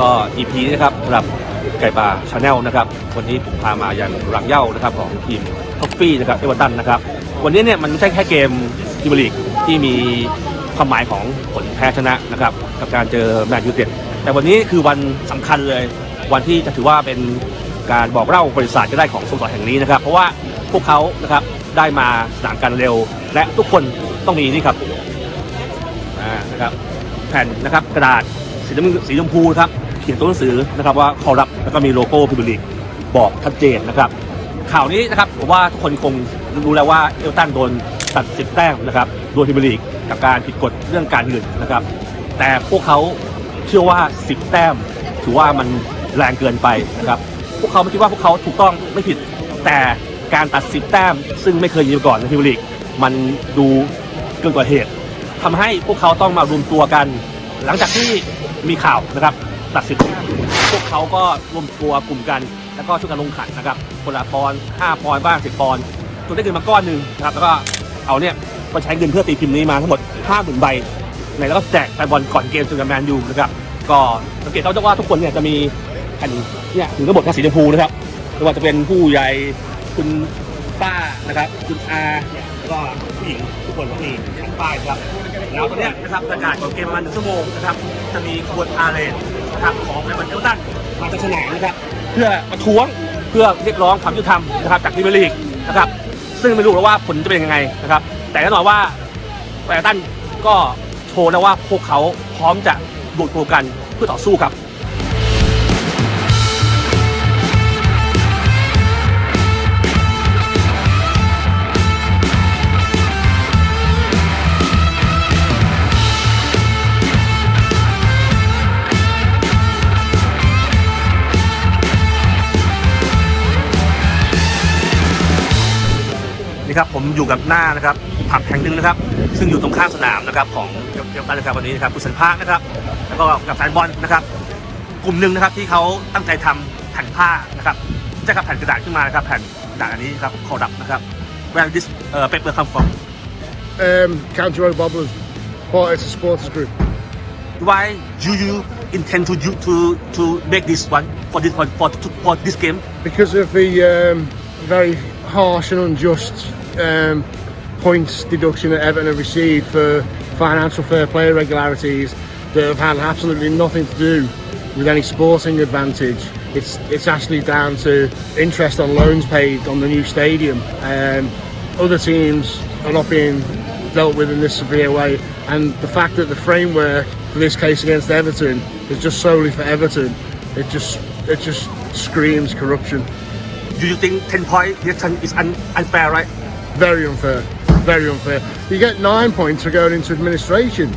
ก็ EP นะครับสำหรับไก่ป่าชาแนลนะครับวันนี้ผมพามาอย่างรังเหย้านะครับของทีมท็อฟฟี่นะครับเอเวอร์ตันนะครับวันนี้เนี่ยมันไม่ใช่แค่เกมพรีเมียร์ลีกที่มีความหมายของผลแพ้ชนะนะครับกับการเจอแมนยูไนเต็ดแต่วันนี้คือวันสำคัญเลยวันที่จะถือว่าเป็นการบอกเล่าบริษัทก็ได้ของสโมสรแห่งนี้นะครับเพราะว่าพวกเขานะครับได้มาสนามกันเร็วและทุกคนต้องมีนี่ครับนะครับแผ่นนะครับกระดาษสีชมพูครับเขียนตัวหนังสือนะครับว่าเขารับแล้วก็มีโลโก้พรีเมียร์ลีกบอกชัดเจนนะครับข่าวนี้นะครับผมว่าทุกคนคงรู้แล้วว่าเอเวอร์ตันโดนตัด10 แต้มนะครับโดยพรีเมียร์ลีกกับการผิดกฎเรื่องการเงินนะครับแต่พวกเขาเชื่อว่า10 แต้มถือว่ามันแรงเกินไปนะครับพวกเขาไม่คิดว่าพวกเขาถูกต้องไม่ผิดแต่การตัด10 แต้มซึ่งไม่เคยมีมาก่อนในพรีเมียร์ลีกมันดูเกินกว่าเหตุทำให้พวกเขาต้องมารวมตัวกันหลังจากที่มีข่าวนะครับตัดสินพวกเขาก็รวมตัวกลุ่มกันแล้วก็ช่วยกันลงขันนะครับคนละปอนด์5 ปอนด์บ้าง10 ปอนด์จนได้เงินมาก้อนหนึ่งนะครับแล้วก็เอาเนี่ยมาใช้เงินเพื่อตีพิมพ์นี้มาทั้งหมด 50,000 ใบแล้วก็แจกแฟนบอลก่อนเกมเจอกับแมนยูนะครับก็สังเกตเขาจะว่าทุกคนเนี่ยจะมีแผ่นเนี่ยถึงระบบสีชมพูนะครับไม่ว่าจะเป็นผู้ใหญ่คุณป้านะครับคุณอาแล้วก็ผู้หญิงทุกคนก็มีแผ่นป้ายครับแล้วตอนนี้นะครับประกาศของเกมประมาณ1 ชั่วโมงนะครับจะมีขบวนพาเหรดนะครับของแฟนบอลเอเวอร์ตันมาจากสนามนะครับเพื่อประท้วงเพื่อเรียกร้องความยุติธรรมนะครับจากพรีเมียร์ลีกนะครับซึ่งไม่รู้แล้วว่าผลจะเป็นยังไงนะครับแต่แน่นอนว่าเอเวอร์ตันก็โชว์นะว่าพวกเขาพร้อมจะรวมตัวกันเพื่อต่อสู้ครับนี่ครับผมอยู่กับหน้านะครับผับแห่งหนึ่งนะครับซึ่งอยู่ตรงข้ามสนามนะครับของเอเวอร์ตันนะครับวันนี้นะครับกุศลพาร์คนะครับแล้วก็กับแฟนบอลนะครับกลุ่มหนึ่งนะครับที่เขาตั้งใจทำแผ่นผ้านะครับใช่ครับแผ่นกระดาษขึ้นมานะครับแผ่นกระดาษอันนี้ครับเขาดับนะครับ Where this paper come from? County Road Bobblers. Well, it's a supporters group. Why do you intend to make this one for this game? Because of the very harsh and unjust points deduction that Everton have received for financial fair play irregularities that have had absolutely nothing to do with any sporting advantage. It's actually down to interest on loans paid on the new stadium. Other teams are not being dealt with in this severe way, and the fact that the framework for this case against Everton is just solely for Everton, it just screams corruption. Do you think 10-point deduction is unfair, right? Very unfair. Very unfair. You get 9 points for going into administration.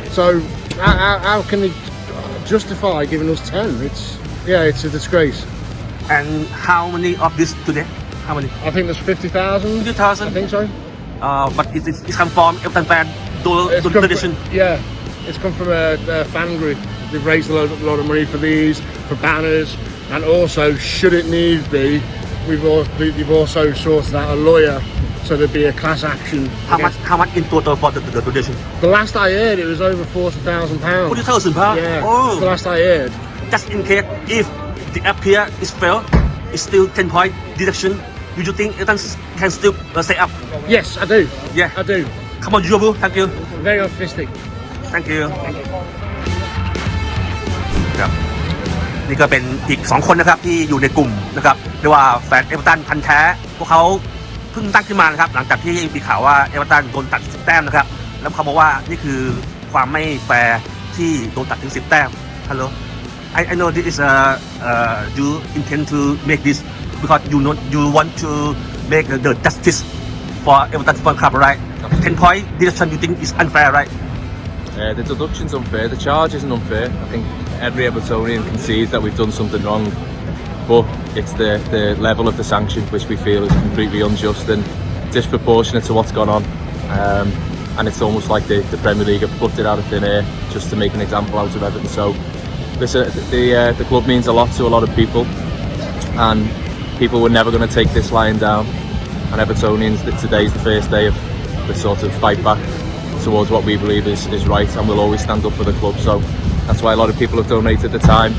So how can they justify giving us 10? It's a disgrace. And how many of this today? How many? I think there's 50,000. 50,000? I think so. But it's come from Everton fan donation. Yeah, it's come from a fan group. They've raised a lot of money for these, for banners, and also, should it need be, we've also sorted out a lawyer, so there'd be a class action. How much in total for the donation? The last I heard, it was over £40,000. £40,000? Yeah, oh. The last I heard. Just in case, if the appeal is failed, it's still 10-point deduction. Do you think Everton can still stay up? Yes, I do. Yeah, I do. Come on, Jobu. Thank you. Very optimistic. Thank you. ครับนี่ก็เป็นอีก2 คนนะครับที่อยู่ในกลุ่มนะครับเรียกว่าแฟนเอเวอร์ตันพันธุ์แท้พวกเขาเพิ่งตั้งขึ้นมานะครับหลังจากที่มีข่าวว่าเอเวอร์ตันโดนตัด10 แต้มนะครับแล้วเขาบอกว่านี่คือความไม่แฟร์ที่โดนตัดถึง10 แต้ม Hello I know this is you intend to make this because you want to make the justice for Everton Football Club, right? 10-point deduction you think is unfair, right? The deduction's unfair. The charge isn't unfair. I think every Evertonian concedes that we've done something wrong, but it's the level of the sanction which we feel is completely unjust and disproportionate to what's gone on. And it's almost like the Premier League have plucked it out of thin air just to make an example out of Everton. So, listen, the club means a lot to a lot of people, and people were never going to take this lying down. And Evertonians, today's the first day of the sort of fight back towards what we believe is right, and we'll always stand up for the club. So That's why a lot of people have donated the time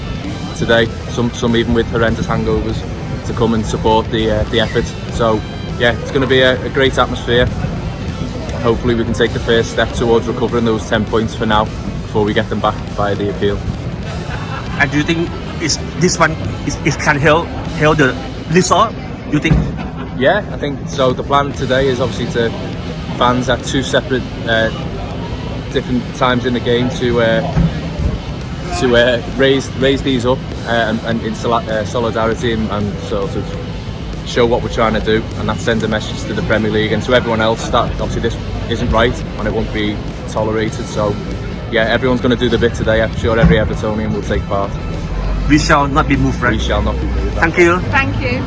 today. Some even with horrendous hangovers to come and support the effort. So yeah, it's going to be a great atmosphere. Hopefully we can take the first step towards recovering those 10 points for now before we get them back by the appeal. And do you think this one can help the result? You think? Yeah, I think so. The plan today is obviously to fans at two separate different times in the game to raise these up and in solidarity and sort of show what we're trying to do, and that sends a message to the Premier League and to everyone else that obviously this isn't right and it won't be tolerated. So yeah, everyone's going to do the bit today. I'm sure every Evertonian will take part. We shall not be moved, right? We shall not be moved. Thank you. Thank you.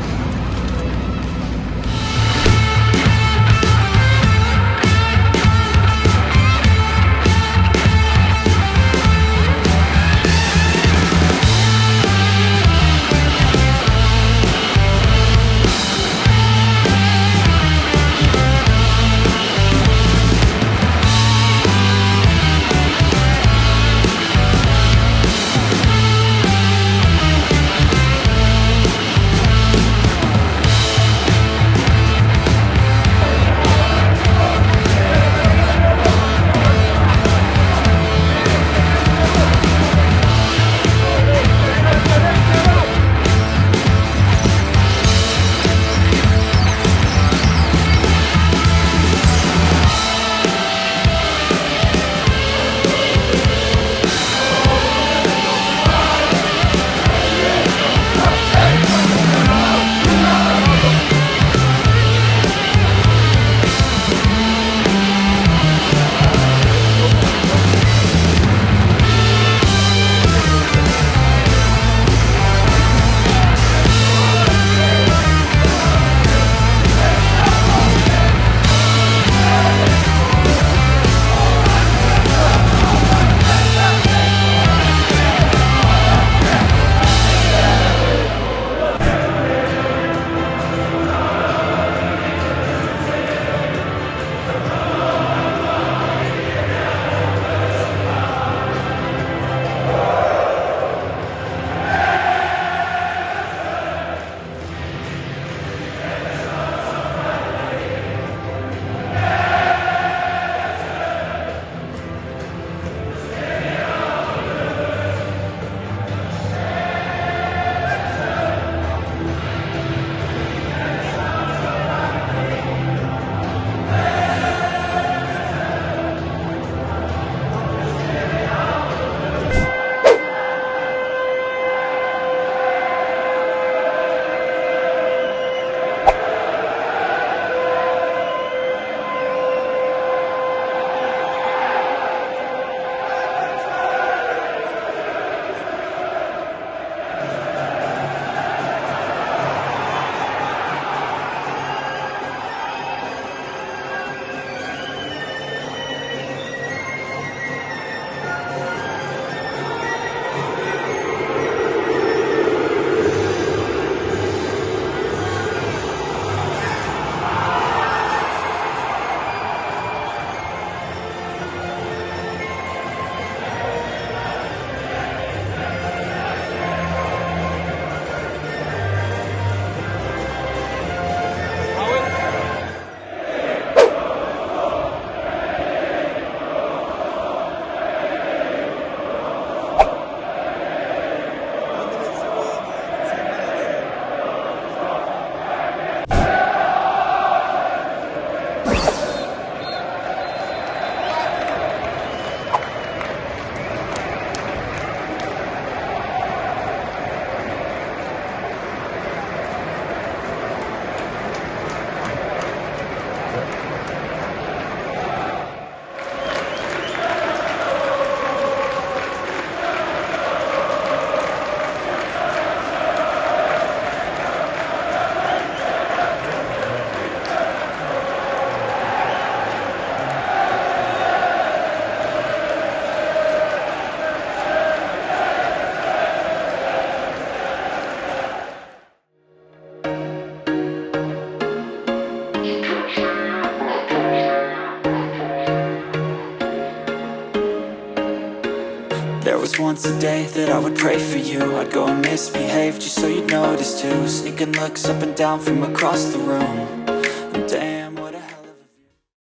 once a day that I would pray for you. I'd go and misbehave just so you'd notice too. Sneaking looks up and down from across the room.